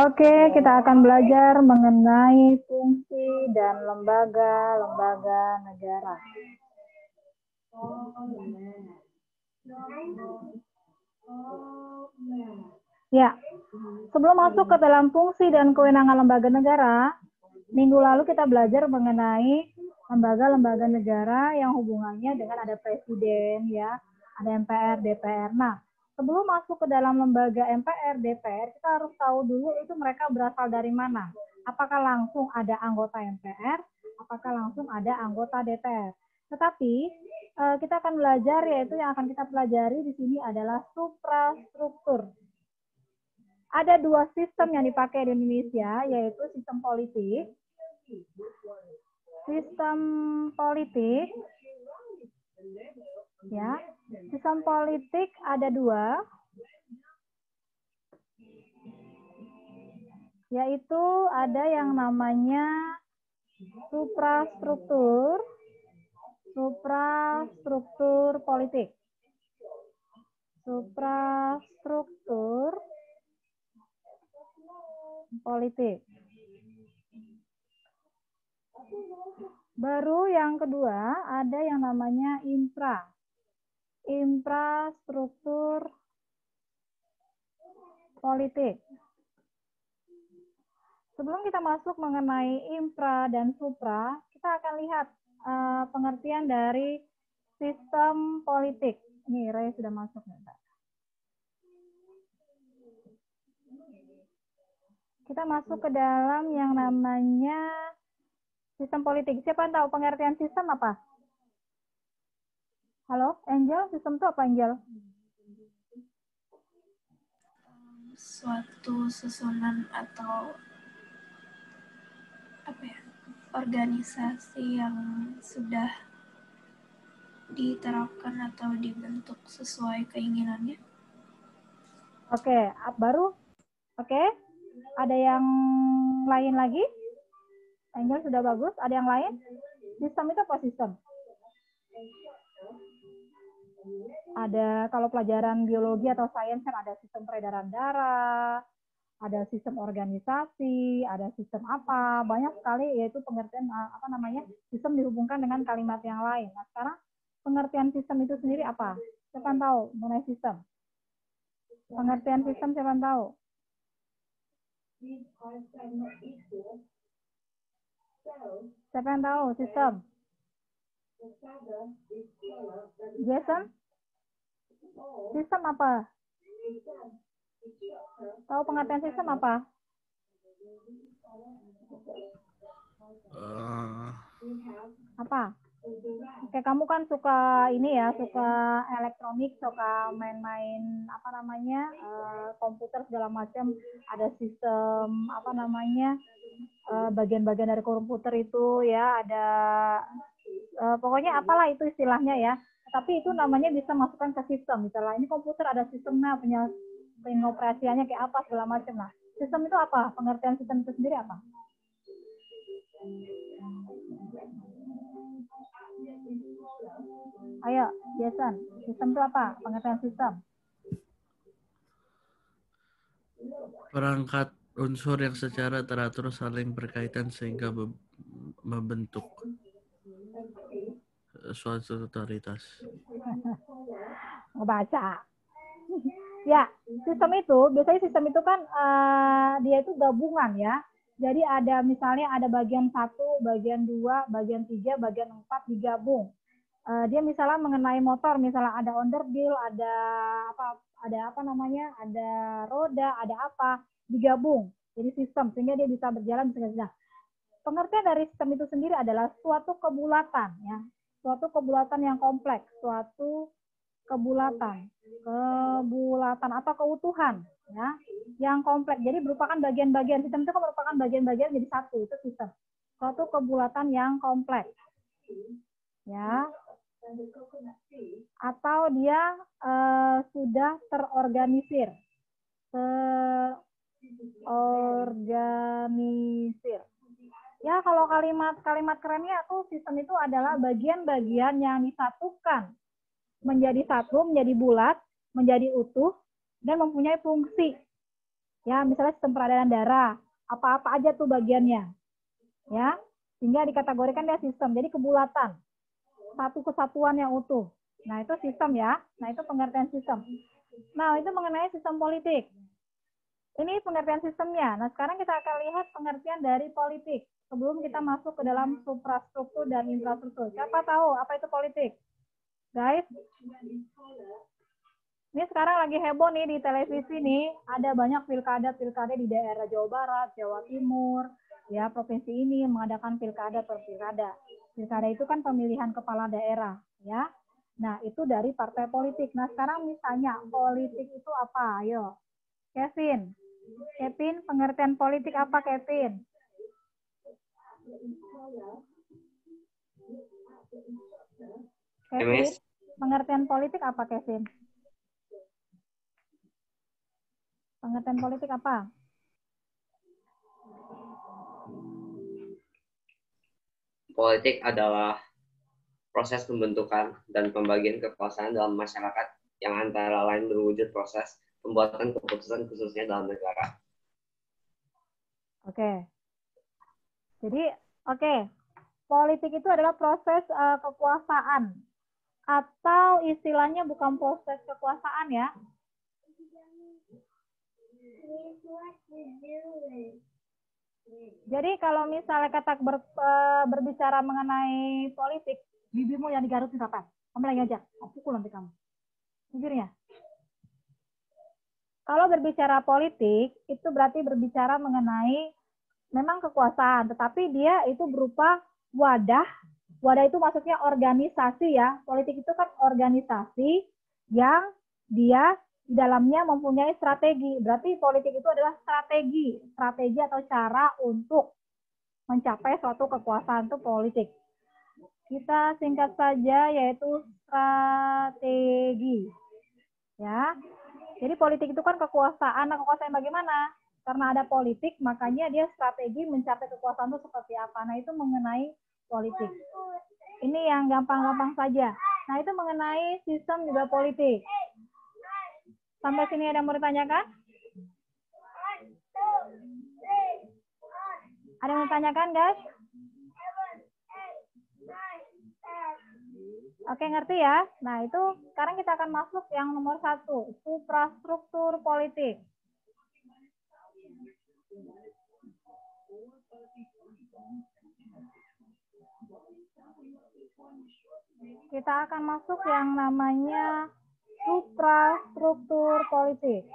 Oke, kita akan belajar mengenai fungsi dan lembaga-lembaga negara. Ya, sebelum masuk ke dalam fungsi dan kewenangan lembaga negara, minggu lalu kita belajar mengenai lembaga-lembaga negara yang hubungannya dengan ada presiden, ya, ada MPR, DPR. Nah, sebelum masuk ke dalam lembaga MPR, DPR, kita harus tahu dulu itu mereka berasal dari mana. Apakah langsung ada anggota MPR, apakah langsung ada anggota DPR. Tetapi kita akan belajar, yaitu yang akan kita pelajari di sini adalah suprastruktur. Ada dua sistem yang dipakai di Indonesia, yaitu sistem politik. Sistem politik, ya, sistem politik ada dua, yaitu ada yang namanya suprastruktur politik. Suprastruktur politik. Baru yang kedua ada yang namanya infrastruktur politik. Sebelum kita masuk mengenai infra dan supra, kita akan lihat pengertian dari sistem politik. Ini Ray sudah masuk. Kita masuk ke dalam yang namanya sistem politik. Siapa yang tahu pengertian sistem apa? Halo, Angel, sistem itu apa, Angel? Suatu susunan atau organisasi yang sudah diterapkan atau dibentuk sesuai keinginannya. Oke, baru? Oke, ada yang lain lagi? Angel sudah bagus, ada yang lain? Sistem itu apa sistem? Ada, kalau pelajaran biologi atau sains kan ada sistem peredaran darah, ada sistem organisasi, ada sistem apa, banyak sekali, yaitu pengertian sistem dihubungkan dengan kalimat yang lain. Nah, sekarang pengertian sistem itu sendiri apa? Siapa yang tahu mengenai sistem? Pengertian sistem siapa yang tahu? Siapa yang tahu sistem? Jason? Sistem apa? Tahu pengertian sistem apa? Apa? Oke, kamu kan suka ini ya, suka elektronik, suka main-main komputer segala macam. Ada sistem bagian-bagian dari komputer itu ya, ada pokoknya apalah itu istilahnya ya. Tapi itu namanya bisa masukkan ke sistem. Misalnya ini komputer ada sistemnya, pengoperasiannya kayak apa segala macam. Nah, sistem itu apa? Pengertian sistem itu sendiri apa? Ayo, Jason, sistem itu apa? Pengertian sistem. Perangkat unsur yang secara teratur saling berkaitan sehingga membentuk suatu otoritas. Ngebaca. Ya, biasanya sistem itu kan dia itu gabungan ya. Jadi ada misalnya ada bagian 1, bagian 2, bagian 3, bagian 4 digabung. Dia misalnya mengenai motor, misalnya ada onderdil, ada roda, ada apa, digabung. Jadi sistem, sehingga dia bisa berjalan, bisa. Pengertian dari sistem itu sendiri adalah suatu kebulatan, ya, suatu kebulatan yang kompleks, suatu kebulatan atau keutuhan, ya, yang kompleks. Jadi merupakan bagian-bagian, sistem itu merupakan bagian-bagian jadi satu, itu sistem. Suatu kebulatan yang kompleks, ya, atau dia sudah terorganisir. Ya, kalau kalimat kerennya tuh sistem itu adalah bagian-bagian yang disatukan menjadi satu, menjadi bulat, menjadi utuh, dan mempunyai fungsi. Ya, misalnya sistem peredaran darah, apa-apa aja tuh bagiannya. Ya, sehingga dikategorikan dia sistem. Jadi kebulatan, satu kesatuan yang utuh. Nah, itu sistem ya. Nah, itu pengertian sistem. Nah, itu mengenai sistem politik. Ini pengertian sistemnya. Nah, sekarang kita akan lihat pengertian dari politik. Sebelum kita masuk ke dalam suprastruktur dan infrastruktur. Siapa tahu apa itu politik? Guys, ini sekarang lagi heboh nih di televisi nih, ada banyak pilkada di daerah Jawa Barat, Jawa Timur, ya provinsi ini mengadakan pilkada per pilkada. Pilkada itu kan pemilihan kepala daerah, ya. Nah, itu dari partai politik. Nah, sekarang misalnya politik itu apa? Ayo. Kevin, pengertian politik apa, Kevin? Kevin, pengertian politik apa, Kevin? Pengertian politik apa? Politik adalah proses pembentukan dan pembagian kekuasaan dalam masyarakat yang antara lain berwujud proses pembuatan keputusan khususnya dalam negara. Oke. Jadi, politik itu adalah proses kekuasaan atau istilahnya bukan proses kekuasaan ya. Jadi kalau misalnya kata berbicara mengenai politik, bibirmu yang digarutin kapan? Kamu lagi aja, aku pukul nanti kamu. Jujur ya. Kalau berbicara politik, itu berarti berbicara mengenai memang kekuasaan, tetapi dia itu berupa wadah. Wadah itu maksudnya organisasi ya. Politik itu kan organisasi yang dia di dalamnya mempunyai strategi. Berarti politik itu adalah strategi atau cara untuk mencapai suatu kekuasaan itu politik. Kita singkat saja yaitu strategi. Ya. Jadi politik itu kan kekuasaan. Nah, kekuasaan bagaimana? Karena ada politik, makanya dia strategi mencapai kekuasaan itu seperti apa. Nah, itu mengenai politik. Ini yang gampang-gampang saja. Nah, itu mengenai sistem juga politik. Sampai sini ada yang mau ditanyakan? Ada yang mau ditanyakan, guys? Oke, ngerti ya? Nah, itu sekarang kita akan masuk yang nomor 1, suprastruktur politik. Kita akan masuk yang namanya suprastruktur politik.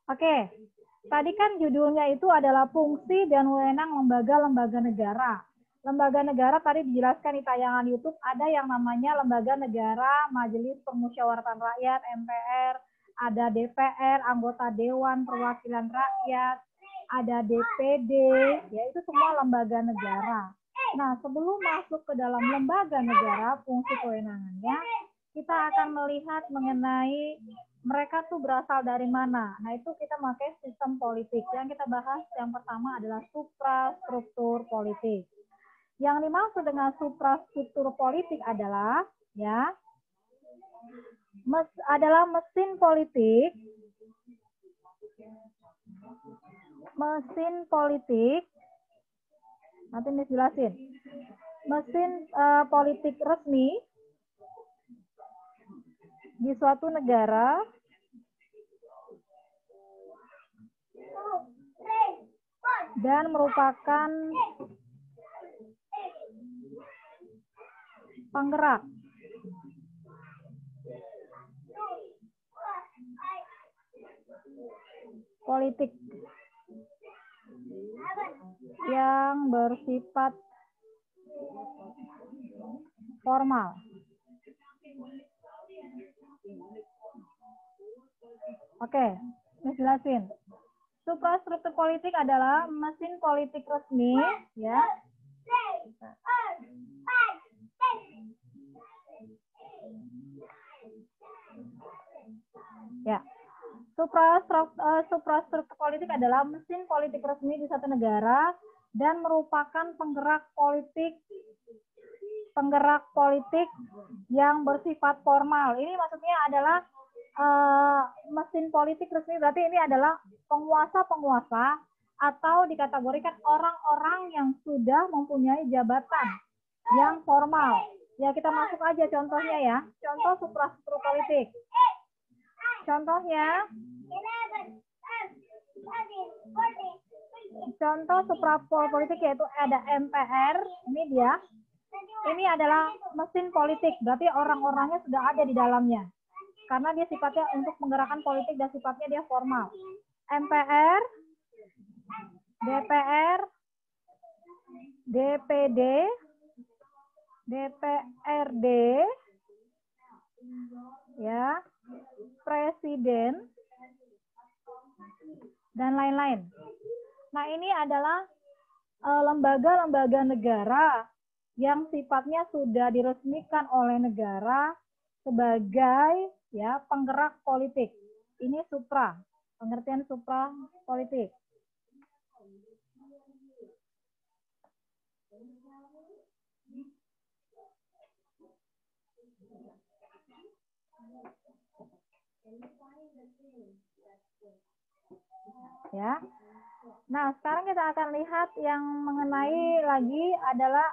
Oke, tadi kan judulnya itu adalah fungsi dan wewenang lembaga-lembaga negara. Lembaga negara tadi dijelaskan di tayangan YouTube, ada yang namanya lembaga negara, Majelis Permusyawaratan Rakyat, MPR, ada DPR, anggota Dewan Perwakilan Rakyat, ada DPD, ya itu semua lembaga negara. Nah, sebelum masuk ke dalam lembaga negara, fungsi kewenangannya, kita akan melihat mengenai mereka tuh berasal dari mana. Nah, itu kita pakai sistem politik. Yang kita bahas yang pertama adalah suprastruktur politik. Yang dimaksud dengan suprastruktur politik adalah adalah mesin politik. Mesin politik. Nanti Miss jelasin. Mesin politik resmi di suatu negara dan merupakan penggerak politik yang bersifat formal. Oke, saya jelasin. Suprastruktur politik adalah mesin politik resmi, ya. Ya. Suprastruktur politik adalah mesin politik resmi di satu negara dan merupakan penggerak politik yang bersifat formal. Ini maksudnya adalah mesin politik resmi, berarti ini adalah penguasa-penguasa atau dikategorikan orang-orang yang sudah mempunyai jabatan yang formal. Ya, kita masuk aja contohnya ya. Contoh suprastruktur politik. Contohnya, contoh suprastruktur politik yaitu ada MPR, ini dia. Ini adalah mesin politik, berarti orang-orangnya sudah ada di dalamnya. Karena dia sifatnya untuk menggerakkan politik dan sifatnya dia formal. MPR, DPR, DPD, DPRD, ya, presiden, dan lain-lain. Nah, ini adalah lembaga-lembaga negara yang sifatnya sudah diresmikan oleh negara sebagai ya penggerak politik. Ini supra, pengertian supra politik. Ya. Nah, sekarang kita akan lihat yang mengenai lagi adalah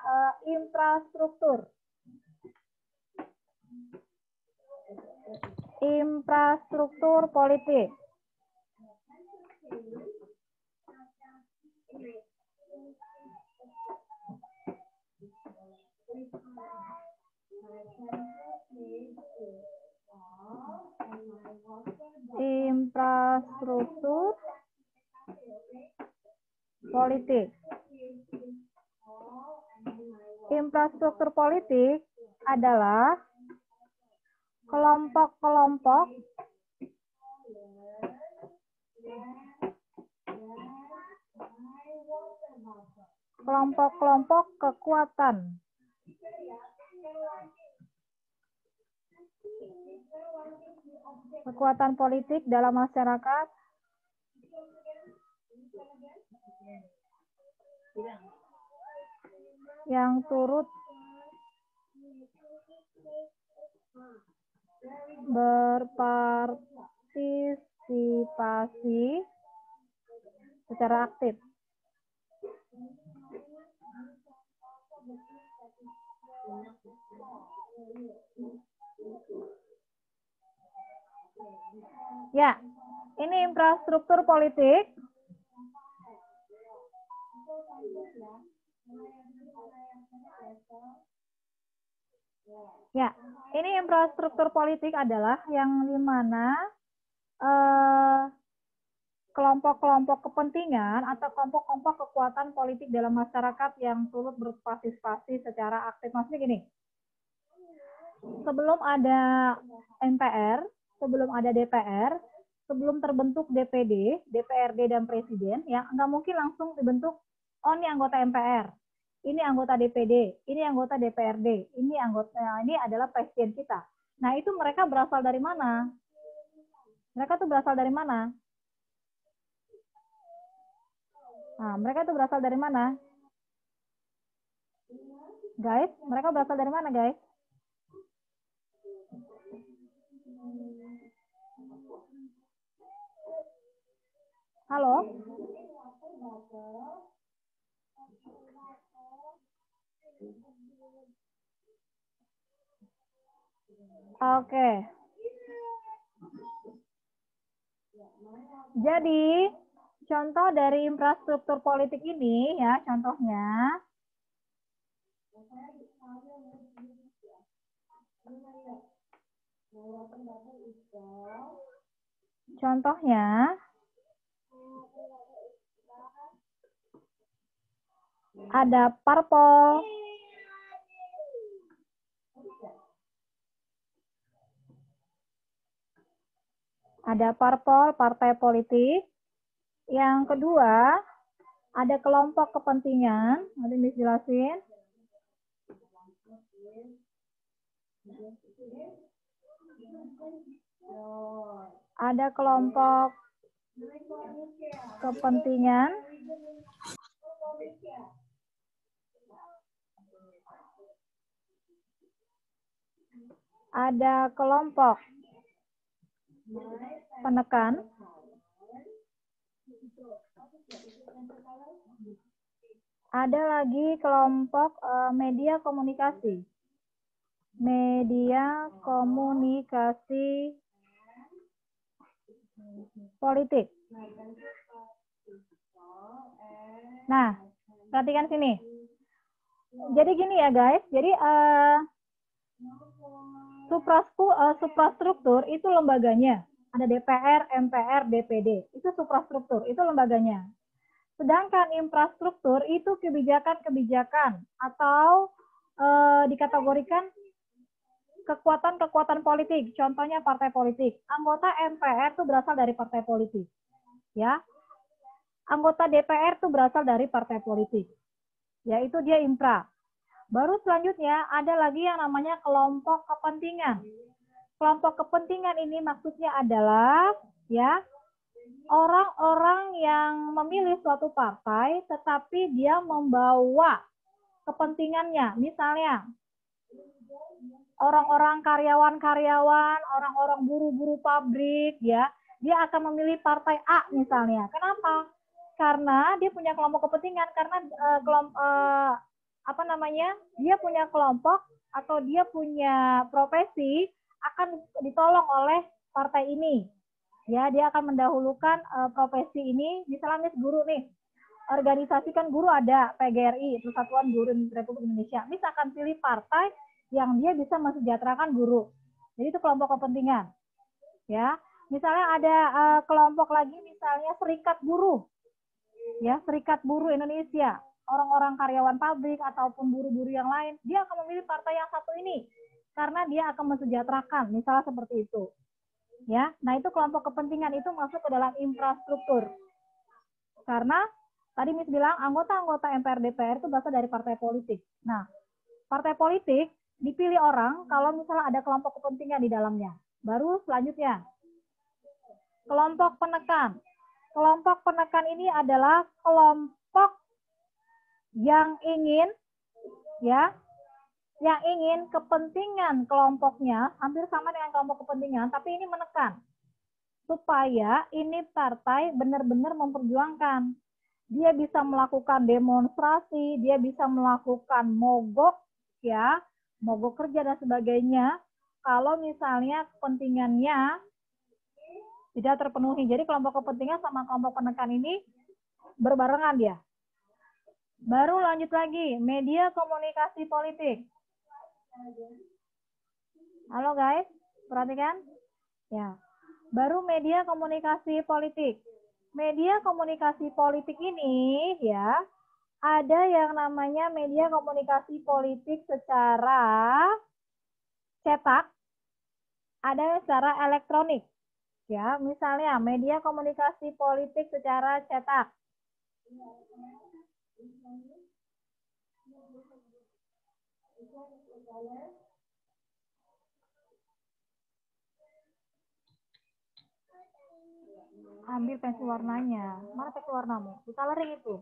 infrastruktur. Infrastruktur politik. Infrastruktur politik. Infrastruktur politik adalah kelompok-kelompok kekuatan politik dalam masyarakat yang turut berpartisipasi secara aktif. Ya, ini infrastruktur politik. Ya, ini infrastruktur politik adalah yang dimana kelompok-kelompok kepentingan atau kelompok-kelompok kekuatan politik dalam masyarakat yang turut berpartisipasi secara aktif. Maksudnya gini, sebelum ada MPR, sebelum ada DPR, sebelum terbentuk DPD, DPRD, dan Presiden, ya nggak mungkin langsung dibentuk, oh ini anggota MPR, ini anggota DPD, ini anggota DPRD, ini adalah Presiden kita. Nah, itu mereka berasal dari mana? Mereka tuh berasal dari mana? Nah, mereka itu berasal dari mana? Guys, mereka berasal dari mana, guys? Halo? Oke. Jadi, contoh dari infrastruktur politik ini ya, contohnya ada parpol, partai politik. Yang kedua, ada kelompok kepentingan. Nanti dijelasin. Ada kelompok kepentingan Ada kelompok penekan, ada lagi kelompok media komunikasi. Media komunikasi politik. Nah, perhatikan sini. Jadi gini ya guys, jadi suprastruktur itu lembaganya. Ada DPR, MPR, DPD. Itu suprastruktur, itu lembaganya. Sedangkan infrastruktur itu kebijakan-kebijakan atau dikategorikan kekuatan-kekuatan politik. Contohnya partai politik. Anggota MPR itu berasal dari partai politik. Ya. Anggota DPR itu berasal dari partai politik. Yaitu dia infra. Baru selanjutnya ada lagi yang namanya kelompok kepentingan. Kelompok kepentingan ini maksudnya adalah ya orang-orang yang memilih suatu partai tetapi dia membawa kepentingannya. Misalnya orang-orang karyawan-karyawan, orang-orang buruh-buruh pabrik ya, dia akan memilih partai A misalnya. Kenapa? Karena dia punya kelompok kepentingan, karena dia punya kelompok atau dia punya profesi akan ditolong oleh partai ini. Ya, dia akan mendahulukan profesi ini. Misalnya guru nih, organisasi kan guru ada PGRI, Persatuan Guru Republik Indonesia. Misalkan pilih partai yang dia bisa mensejahterakan guru. Jadi itu kelompok kepentingan. Ya, misalnya ada kelompok lagi, misalnya Serikat Buruh. Ya, Serikat Buruh Indonesia. Orang-orang karyawan pabrik ataupun buruh-buruh yang lain, dia akan memilih partai yang satu ini karena dia akan mensejahterakan, misalnya seperti itu. Ya, nah itu kelompok kepentingan itu masuk ke dalam infrastruktur. Karena tadi Miss bilang anggota-anggota MPR DPR itu berasal dari partai politik. Nah, partai politik dipilih orang kalau misalnya ada kelompok kepentingan di dalamnya. Baru selanjutnya kelompok penekan. Kelompok penekan ini adalah kelompok yang ingin kepentingan kelompoknya hampir sama dengan kelompok kepentingan, tapi ini menekan supaya ini partai benar-benar memperjuangkan. Dia bisa melakukan demonstrasi, dia bisa melakukan mogok ya, mogok kerja dan sebagainya kalau misalnya kepentingannya tidak terpenuhi. Jadi kelompok kepentingan sama kelompok penekan ini berbarengan dia. Baru lanjut lagi, media komunikasi politik. Halo guys, perhatikan. Ya. Baru media komunikasi politik. Media komunikasi politik ini ya, ada yang namanya media komunikasi politik secara cetak, ada secara elektronik. Ya, misalnya media komunikasi politik secara cetak. Ambil pensil warnanya. Mana pensil warnamu? Di coloring itu.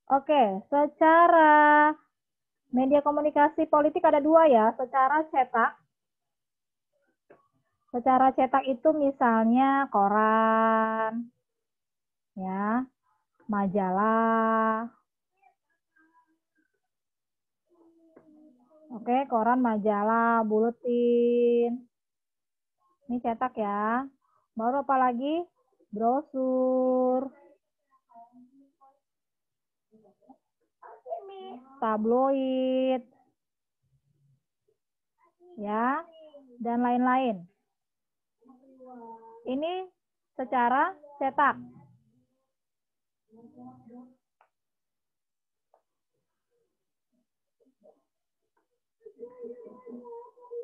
Oke, secara media komunikasi politik ada dua ya. Secara cetak. Secara cetak itu misalnya koran, ya, majalah. Oke, koran, majalah, buletin. Ini cetak ya. Baru apa lagi? Brosur. Tabloid. Ya, dan lain-lain. Ini secara cetak.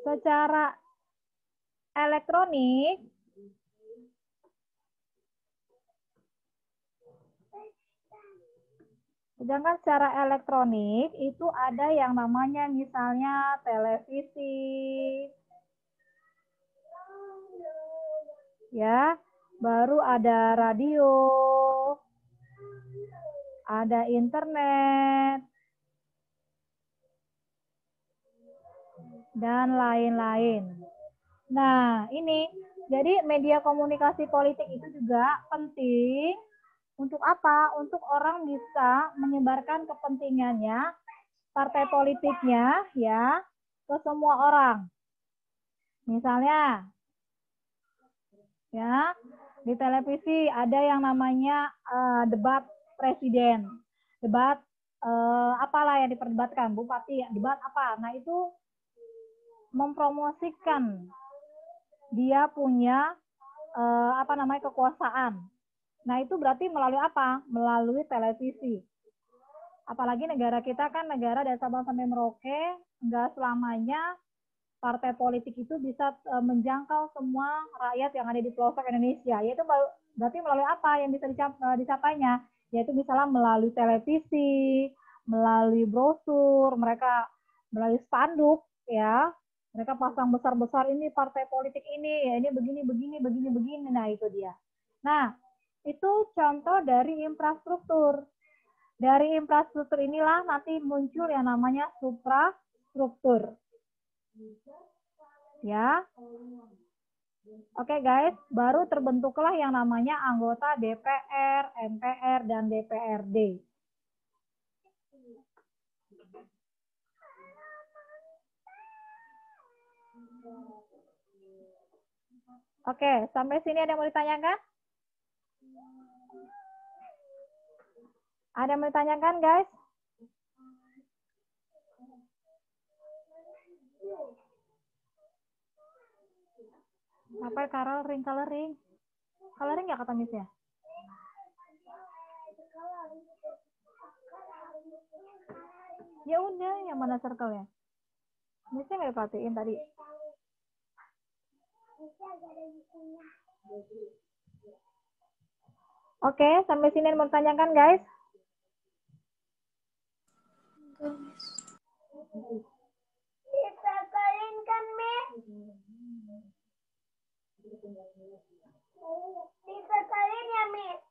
Secara elektronik, sedangkan secara elektronik itu ada yang namanya misalnya televisi, ya, baru ada radio, ada internet, dan lain-lain. Nah, ini jadi media komunikasi politik itu juga penting untuk apa? Untuk orang bisa menyebarkan kepentingannya, partai politiknya ya ke semua orang. Misalnya ya, di televisi ada yang namanya debat presiden. Debat apalah yang diperdebatkan, bupati, debat apa. Nah, itu mempromosikan dia punya kekuasaan. Nah, itu berarti melalui apa? Melalui televisi. Apalagi negara kita kan negara dari Sabang sampai Merauke, enggak selamanya partai politik itu bisa menjangkau semua rakyat yang ada di pelosok Indonesia. Yaitu berarti melalui apa yang bisa dicapainya? Yaitu misalnya melalui televisi, melalui brosur, mereka melalui spanduk ya. Mereka pasang besar-besar ini partai politik ini, ya ini begini. Nah, itu dia. Nah, itu contoh dari infrastruktur. Dari infrastruktur inilah nanti muncul yang namanya suprastruktur. Ya. Oke guys, baru terbentuklah yang namanya anggota DPR, MPR, dan DPRD. Oke, sampai sini ada yang mau ditanyakan? Ada yang mau ditanyakan, guys? Apa coloring? Coloring nggak kata Miss ya? Ya udah, yang mana circle ya? Missnya nggak diperhatiin tadi. Oke, sampai sini mau tanyakan guys. Disakalin kan, Miss? Disakalin ya, Miss?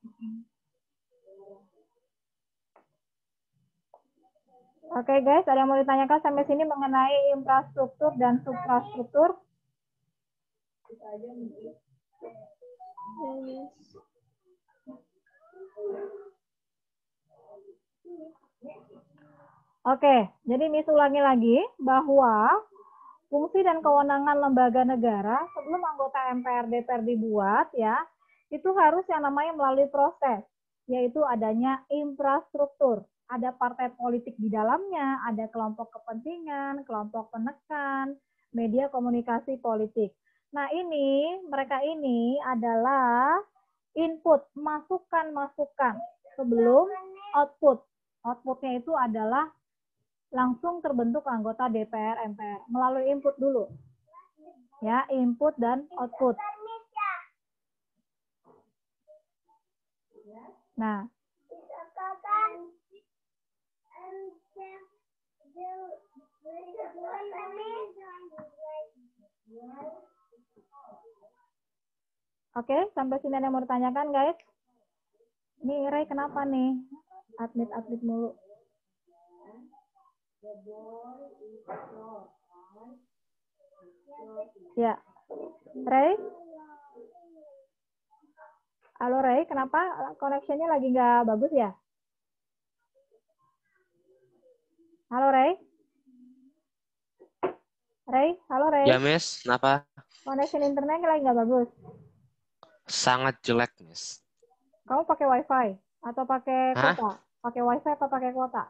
Oke guys, ada yang mau ditanyakan sampai sini mengenai infrastruktur dan suprastruktur? Oke, jadi Miss ulangi lagi bahwa fungsi dan kewenangan lembaga negara sebelum anggota MPR DPR dibuat ya, itu harus yang namanya melalui proses, yaitu adanya infrastruktur. Ada partai politik di dalamnya, ada kelompok kepentingan, kelompok penekan, media komunikasi politik. Nah, mereka ini adalah input, masukan-masukan sebelum output. Outputnya itu adalah langsung terbentuk anggota DPR MPR melalui input dulu. Ya, input dan output. Nah, oke, sampai sini ada yang mau ditanyakan, guys? Ini Ray kenapa nih? Admit mulu. Ya, Ray? Halo Ray, kenapa koneksinya lagi nggak bagus ya? Halo Ray? Ray, halo Ray? Ya, Miss. Kenapa? Connection internetnya lagi nggak bagus? Sangat jelek, Miss. Kamu pakai WiFi atau pakai Hah? kuota? Pakai WiFi atau pakai kuota?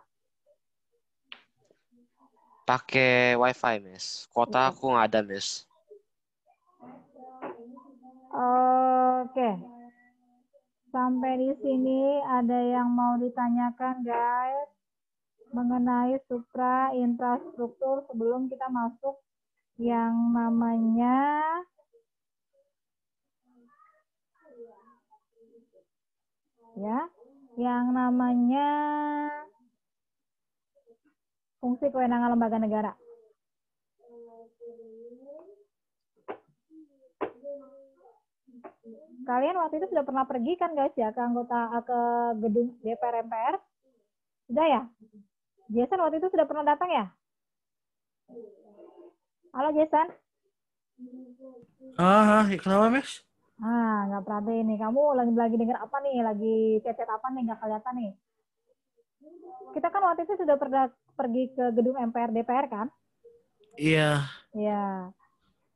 Pakai WiFi, Miss. Kuota aku nggak ada, Miss. Oke. Sampai di sini ada yang mau ditanyakan, guys, mengenai supra infrastruktur sebelum kita masuk yang namanya fungsi kewenangan lembaga negara. Kalian waktu itu sudah pernah pergi kan guys ya ke gedung DPR MPR? Sudah ya? Jason waktu itu sudah pernah datang ya? Halo Jason? Kenapa, Mas? Nggak perhati nih. Kamu lagi dengar apa nih? Lagi chat-chat apa nih? Nggak kelihatan nih. Kita kan waktu itu sudah pernah pergi ke gedung MPR DPR kan? Iya. Ya.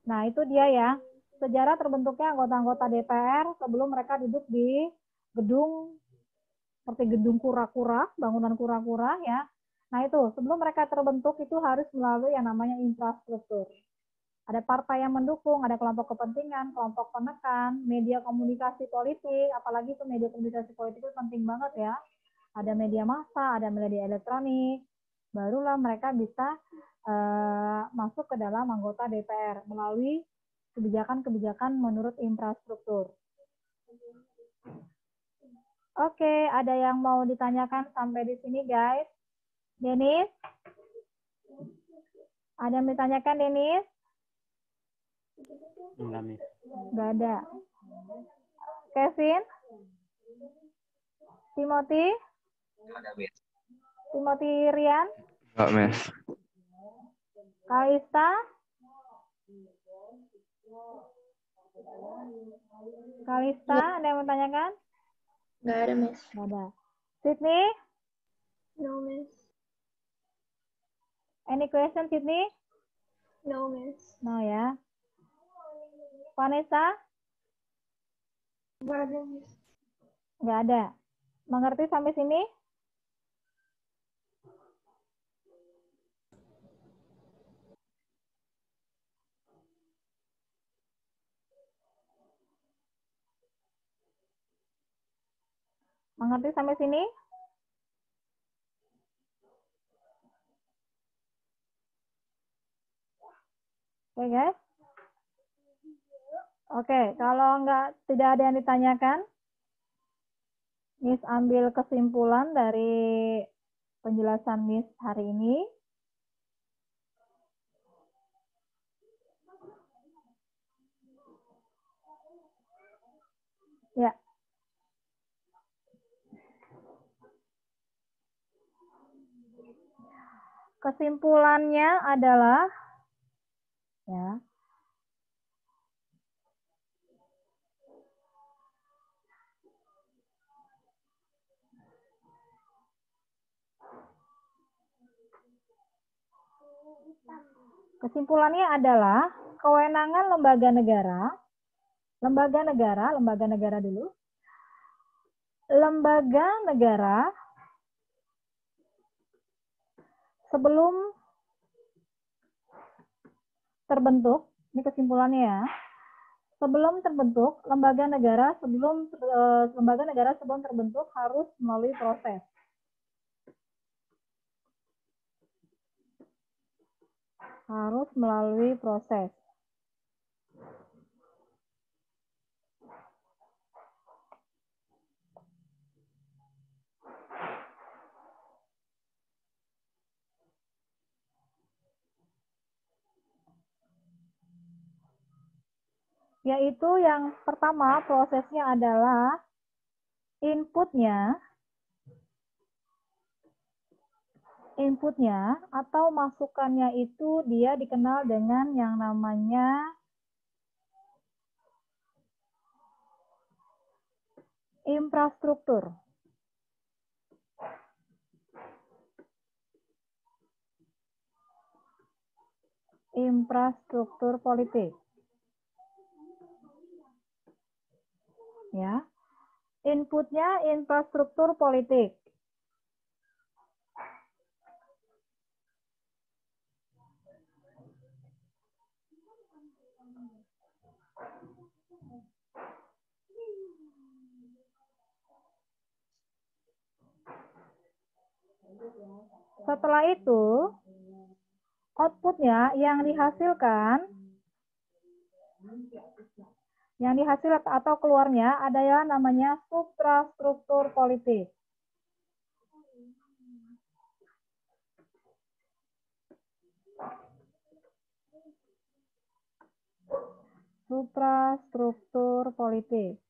Nah, itu dia ya. Sejarah terbentuknya anggota-anggota DPR sebelum mereka duduk di gedung seperti gedung kura-kura, bangunan kura-kura ya. Nah, itu sebelum mereka terbentuk itu harus melalui yang namanya infrastruktur. Ada partai yang mendukung, ada kelompok kepentingan, kelompok penekan, media komunikasi politik, apalagi itu media komunikasi politik itu penting banget ya. Ada media massa, ada media elektronik, barulah mereka bisa masuk ke dalam anggota DPR melalui kebijakan-kebijakan menurut infrastruktur. Oke, ada yang mau ditanyakan sampai di sini, guys? Denis? Ada yang ditanyakan, Denis? Enggak, Miss. Enggak ada. Kevin? Timothy? Ada, Miss. Timothy Rian? Enggak, Miss. Kalista? Kalista, ada yang menanyakan? Nggak ada, Miss. Enggak ada. Sydney? No, Miss. Any question, Sydney? No, Miss. No ya. Vanessa? Nggak ada, Miss. Enggak ada. Mengerti sampai sini? Mengerti sampai sini? Oke, guys. Oke, kalau tidak ada yang ditanyakan, Miss ambil kesimpulan dari penjelasan Miss hari ini. Ya. Kesimpulannya adalah ya. Kesimpulannya adalah kewenangan lembaga negara dulu. Lembaga negara sebelum terbentuk, ini kesimpulannya ya. Sebelum terbentuk, lembaga negara sebelum terbentuk harus melalui proses. Harus melalui proses. Yaitu yang pertama prosesnya adalah inputnya atau masukannya itu dia dikenal dengan yang namanya infrastruktur. Infrastruktur politik. Ya. Inputnya infrastruktur politik. Setelah itu, outputnya yang dihasilkan atau keluarnya ada yang namanya suprastruktur politik. Suprastruktur politik.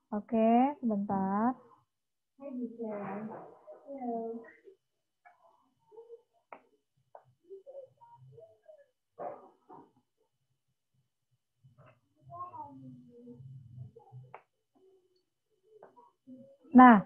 Oke, sebentar. Nah,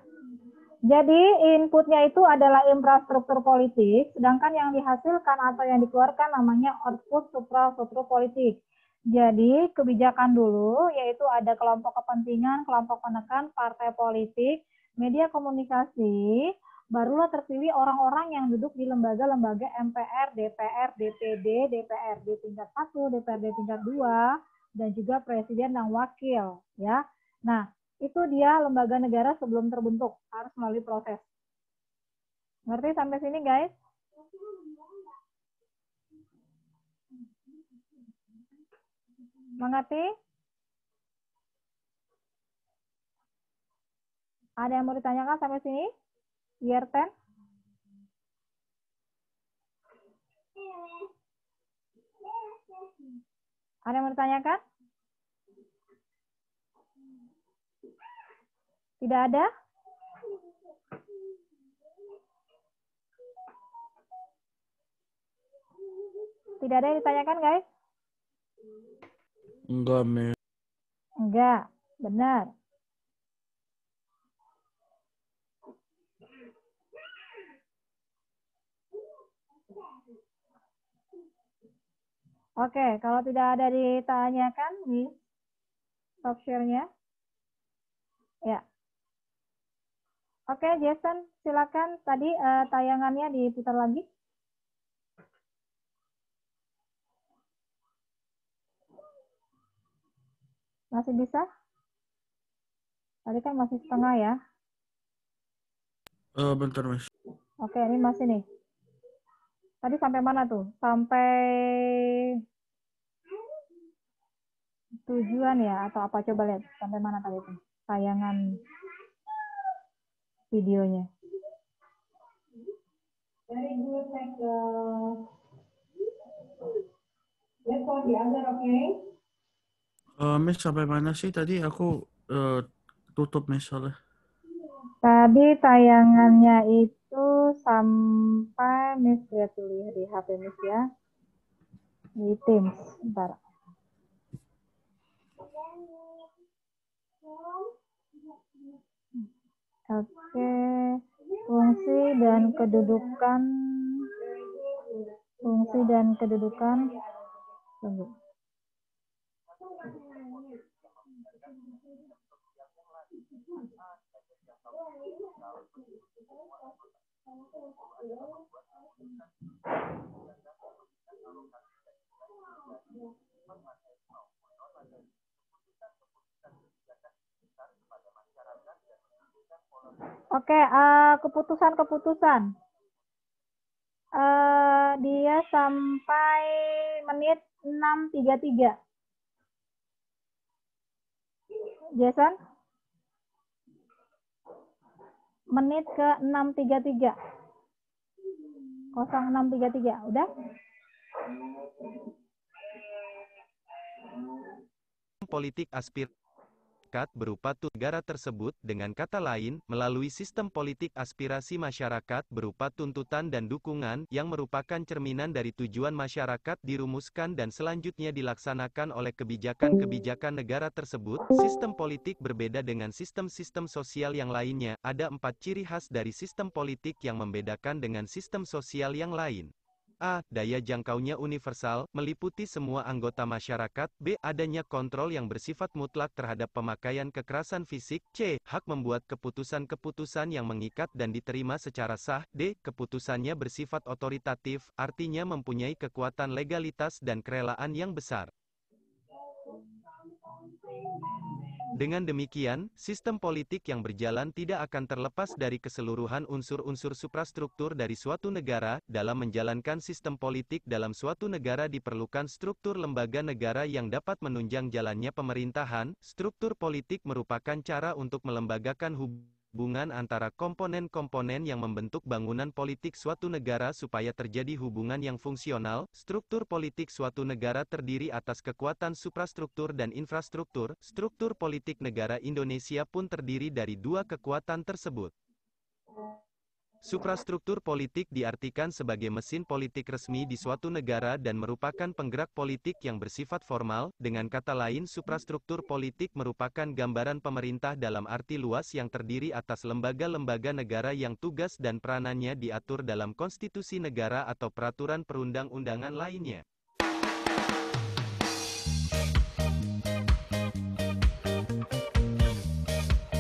jadi inputnya itu adalah infrastruktur politik, sedangkan yang dihasilkan atau yang dikeluarkan namanya output suprastruktur politik. Jadi kebijakan dulu, yaitu ada kelompok kepentingan, kelompok penekan, partai politik, media komunikasi, barulah terpilih orang-orang yang duduk di lembaga-lembaga MPR, DPR, DPD, DPRD tingkat 1, DPRD tingkat 2, dan juga presiden dan wakil. Ya. Nah, itu dia lembaga negara sebelum terbentuk, harus melalui proses. Ngerti sampai sini, guys? Mengerti? Ada yang mau ditanyakan sampai sini? Year 10? Ada yang mau ditanyakan? Tidak ada? Tidak ada yang ditanyakan, guys? Enggak, Miss. Enggak, benar. Oke, kalau tidak ada ditanyakan, nih, stop share-nya. Ya. Oke, Jason, silakan. Tadi tayangannya diputar lagi. Masih bisa? Tadi kan masih setengah ya. Bentar, Miss. Oke, ini masih nih. Tadi sampai mana tuh? Sampai tujuan ya? Atau apa? Coba lihat. Sampai mana tadi tuh? Tayangan videonya. Very good, Michael. Let's go the other, okay? Miss, sampai mana sih tadi? Aku tutup, Miss, soalnya. Tadi tayangannya itu sampai Miss lihat dulu ya di HP Miss ya. Di Teams. Bentar. Oke. Fungsi dan kedudukan. Fungsi dan kedudukan. Tunggu. Oke, keputusan-keputusan. Dia sampai menit 6.33. Jason? Menit ke 6.33. 06.33. Udah? Politik aspirasi berupa negara tersebut, dengan kata lain, melalui sistem politik aspirasi masyarakat berupa tuntutan dan dukungan, yang merupakan cerminan dari tujuan masyarakat dirumuskan dan selanjutnya dilaksanakan oleh kebijakan-kebijakan negara tersebut. Sistem politik berbeda dengan sistem-sistem sosial yang lainnya. Ada 4 ciri khas dari sistem politik yang membedakan dengan sistem sosial yang lain. A. Daya jangkaunya universal, meliputi semua anggota masyarakat. B. Adanya kontrol yang bersifat mutlak terhadap pemakaian kekerasan fisik. C. Hak membuat keputusan-keputusan yang mengikat dan diterima secara sah. D. Keputusannya bersifat otoritatif, artinya mempunyai kekuatan legalitas dan kerelaan yang besar. Dengan demikian, sistem politik yang berjalan tidak akan terlepas dari keseluruhan unsur-unsur suprastruktur dari suatu negara. Dalam menjalankan sistem politik dalam suatu negara diperlukan struktur lembaga negara yang dapat menunjang jalannya pemerintahan. Struktur politik merupakan cara untuk melembagakan hubungan hubungan antara komponen-komponen yang membentuk bangunan politik suatu negara supaya terjadi hubungan yang fungsional. Struktur politik suatu negara terdiri atas kekuatan suprastruktur dan infrastruktur. Struktur politik negara Indonesia pun terdiri dari dua kekuatan tersebut. Suprastruktur politik diartikan sebagai mesin politik resmi di suatu negara dan merupakan penggerak politik yang bersifat formal. Dengan kata lain, suprastruktur politik merupakan gambaran pemerintah dalam arti luas yang terdiri atas lembaga-lembaga negara yang tugas dan peranannya diatur dalam konstitusi negara atau peraturan perundang-undangan lainnya.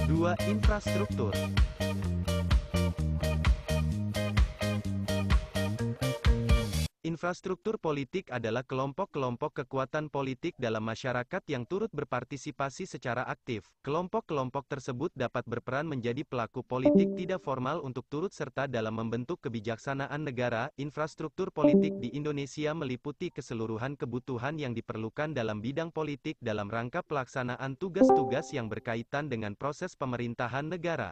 Dua, infrastruktur. Infrastruktur politik adalah kelompok-kelompok kekuatan politik dalam masyarakat yang turut berpartisipasi secara aktif. Kelompok-kelompok tersebut dapat berperan menjadi pelaku politik tidak formal untuk turut serta dalam membentuk kebijaksanaan negara. Infrastruktur politik di Indonesia meliputi keseluruhan kebutuhan yang diperlukan dalam bidang politik dalam rangka pelaksanaan tugas-tugas yang berkaitan dengan proses pemerintahan negara.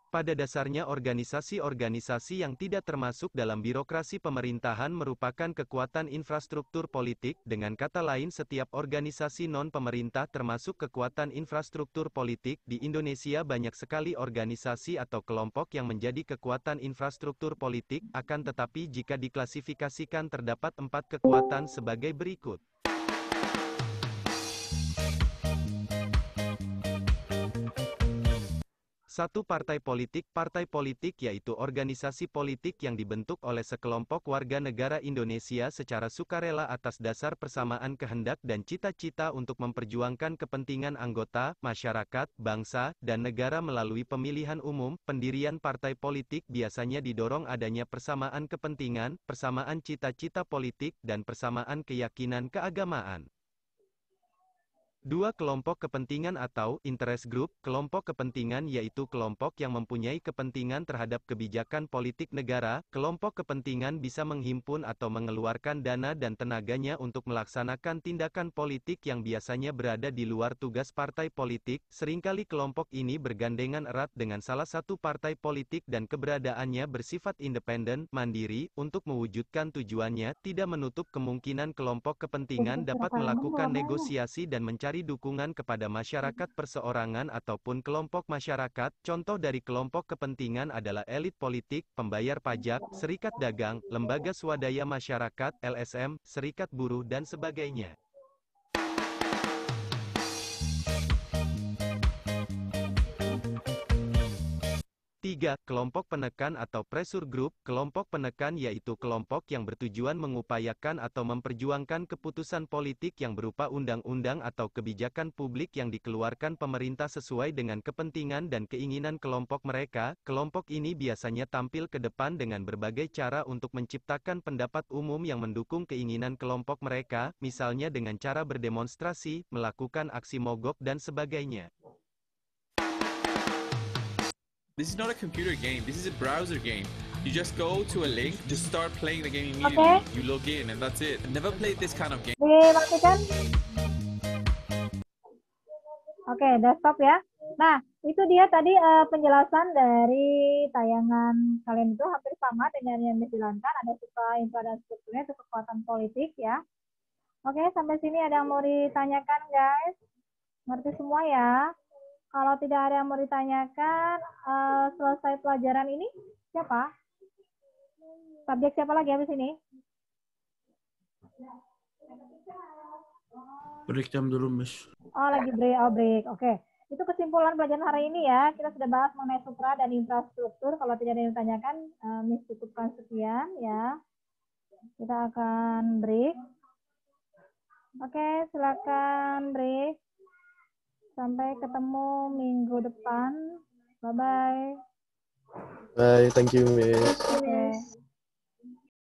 Pada dasarnya organisasi-organisasi yang tidak termasuk dalam birokrasi pemerintahan merupakan kekuatan infrastruktur politik. Dengan kata lain, setiap organisasi non-pemerintah termasuk kekuatan infrastruktur politik. Di Indonesia banyak sekali organisasi atau kelompok yang menjadi kekuatan infrastruktur politik, akan tetapi jika diklasifikasikan terdapat 4 kekuatan sebagai berikut. 1. Partai politik. Partai politik yaitu organisasi politik yang dibentuk oleh sekelompok warga negara Indonesia secara sukarela atas dasar persamaan kehendak dan cita-cita untuk memperjuangkan kepentingan anggota, masyarakat, bangsa, dan negara melalui pemilihan umum. Pendirian partai politik biasanya didorong adanya persamaan kepentingan, persamaan cita-cita politik, dan persamaan keyakinan keagamaan. 2. Kelompok kepentingan atau interest group. Kelompok kepentingan yaitu kelompok yang mempunyai kepentingan terhadap kebijakan politik negara. Kelompok kepentingan bisa menghimpun atau mengeluarkan dana dan tenaganya untuk melaksanakan tindakan politik yang biasanya berada di luar tugas partai politik. Seringkali kelompok ini bergandengan erat dengan salah satu partai politik dan keberadaannya bersifat independen, mandiri, untuk mewujudkan tujuannya. Tidak menutup kemungkinan kelompok kepentingan dapat melakukan negosiasi dan mencari dukungan kepada masyarakat perseorangan ataupun kelompok masyarakat. Contoh dari kelompok kepentingan adalah elit politik, pembayar pajak, serikat dagang, lembaga swadaya masyarakat, LSM, serikat buruh dan sebagainya. 3. Kelompok penekan atau pressure group. Kelompok penekan yaitu kelompok yang bertujuan mengupayakan atau memperjuangkan keputusan politik yang berupa undang-undang atau kebijakan publik yang dikeluarkan pemerintah sesuai dengan kepentingan dan keinginan kelompok mereka. Kelompok ini biasanya tampil ke depan dengan berbagai cara untuk menciptakan pendapat umum yang mendukung keinginan kelompok mereka, misalnya dengan cara berdemonstrasi, melakukan aksi mogok dan sebagainya. This is not a computer game. This is a browser game. You just go to a link, just start playing the game immediately. You log in and that's it. I've never played this kind of game. Dimatikan. Oke, udah stop ya. Nah, itu dia tadi penjelasan dari tayangan kalian itu hampir sama dengan yang dijelaskan. Ada supra, infra, dan strukturnya itu kekuatan politik ya. Oke, sampai sini ada yang mau ditanyakan guys? Ngerti semua ya? Kalau tidak ada yang mau ditanyakan, selesai pelajaran ini, siapa? Subjek siapa lagi habis ini? Break jam dulu, Miss. Oh, lagi break. Oke. Itu kesimpulan pelajaran hari ini ya. Kita sudah bahas mengenai supra dan infrastruktur. Kalau tidak ada yang ditanyakan, Miss cukupkan sekian ya. Kita akan break. Oke, silakan break. Sampai ketemu minggu depan. Bye-bye. Bye, thank you, Miss. Oke.